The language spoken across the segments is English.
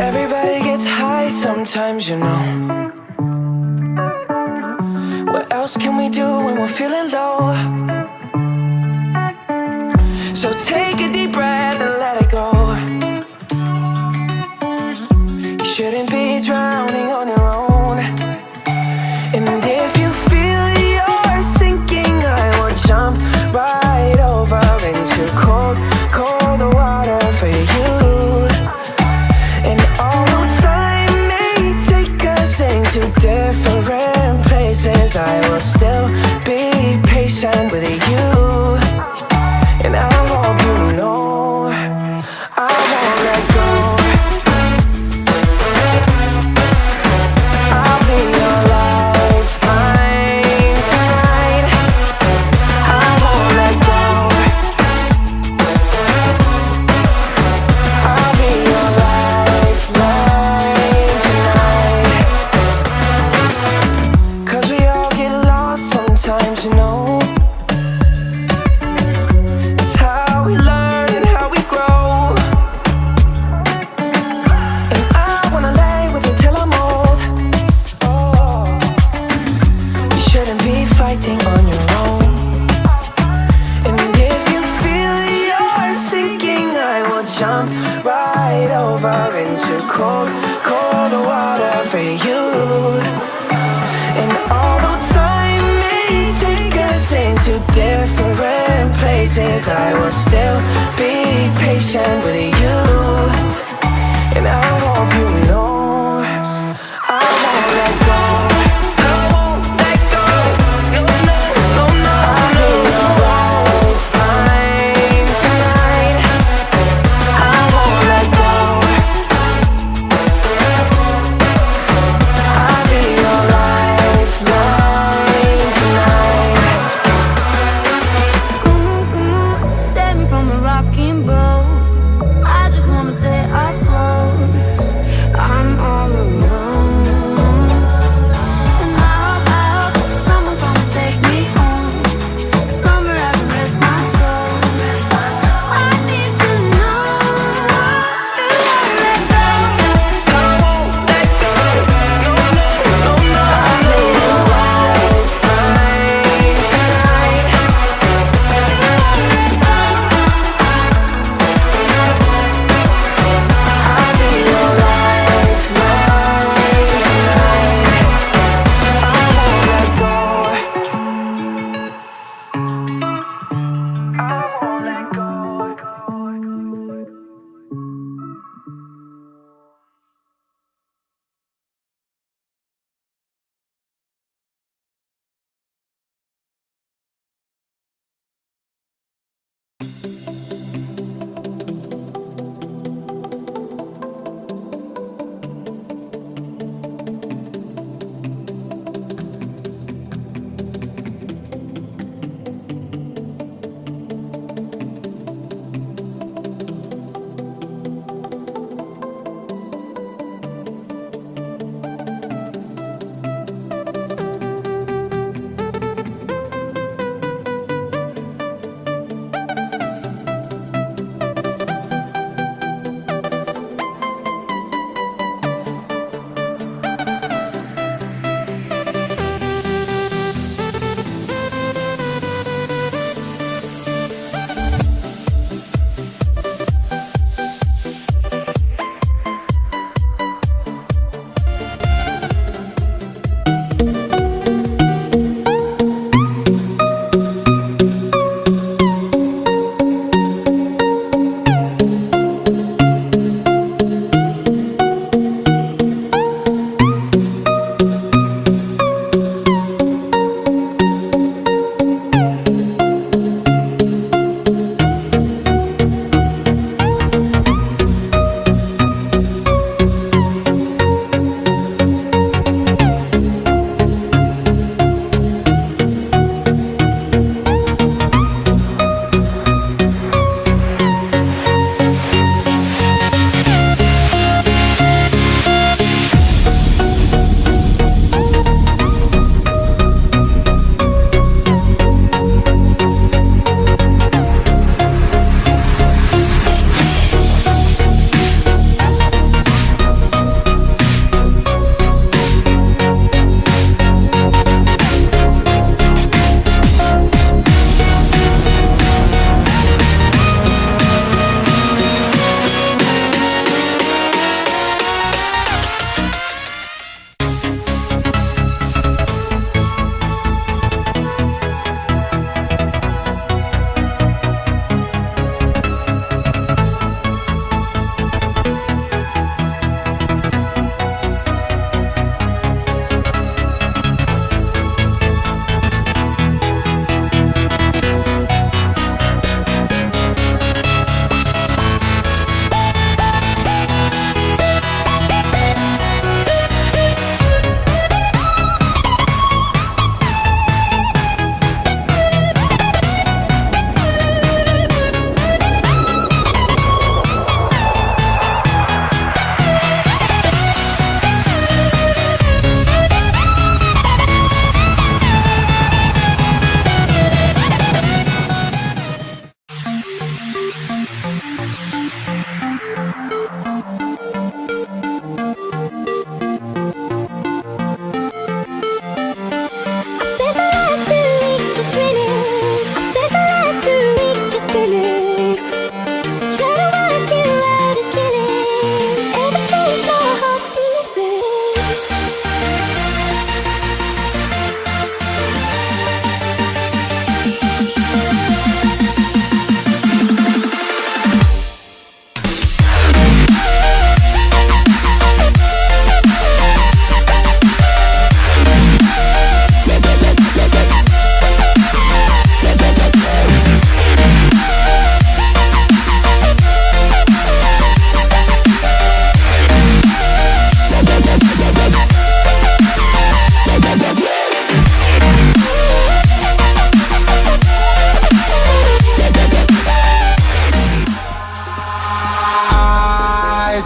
Everybody gets high sometimes, you know. What else can we do when we're feeling low? So take a deep breath and let it go. You shouldn't be drowning on your own. And if you feel you're sinking, I will jump right over into cold, cold water for you. And although time may take us into different places, I will still be patient with you. And I hope you know I won't let go. I'll be your lifeline tonight. I won't let go. I'll be your lifeline tonight. 'Cause we all get lost sometimes, you know. It's how we learn and how we grow. And I wanna lay with you till I'm old. Oh, you shouldn't be fighting on your own. And if you feel you're sinking, I will jump right over into cold, cold water for you. And although time may take us into different places, I will still be patient with you. And I hope you know I won't let go. I won't let go. No, no, no, no. I'll be your lifeline tonight. I won't let go. I'll be your lifeline tonight. Come on, save me from a rock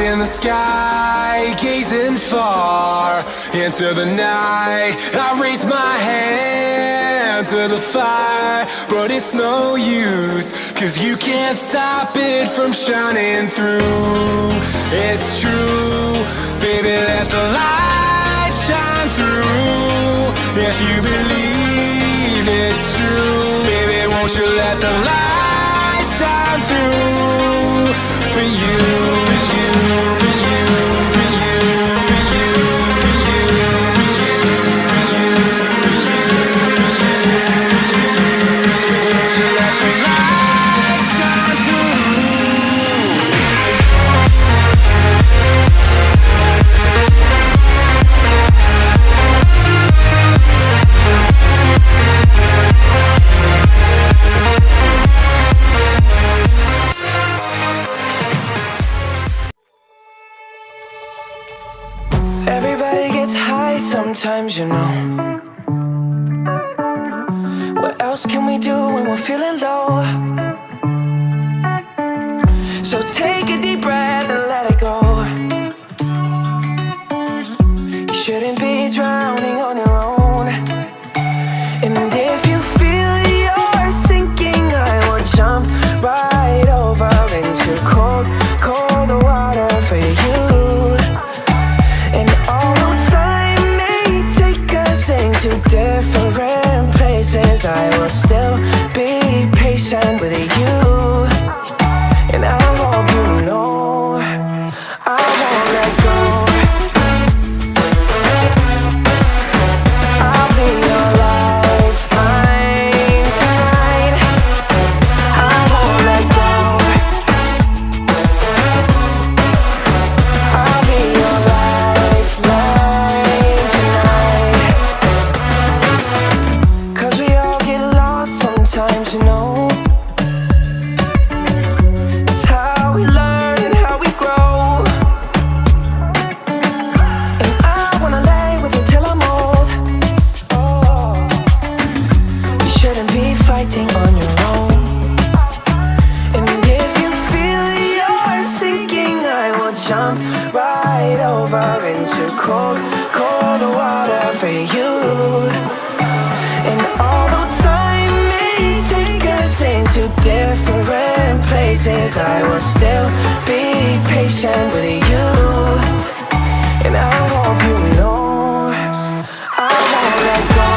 In the sky, gazing far into the night, I raise my hand to the fire, but it's no use, 'cause you can't stop it from shining through. It's true, baby, let the light shine through. If you believe it's true, baby, won't you let the light shine through for you, for you, for you, for you, for you, for you, for you, won't you let the light shine through? Everybody gets high sometimes, you know. What else can we do when we're feeling low? So take a deep breath and let it go. You shouldn't be drowning on your own. And if you feel you're sinking, I will jump right over into cold, cold water for you. And although time may take us into different places, I will still be patient with you. And I hope you know I won't let go. I'll be your lifeline tonight. I won't let go. I'll be your lifeline tonight. 'Cause we all get lost sometimes, you know. It's how we learn and how we grow. And I wanna lay with you till I'm old. Oh, you shouldn't be fighting on your own. And if you feel you're sinking, I will jump right over into cold, cold water for you. And although time may take us into different places, I will still be patient with you. And I hope you know I won't let go.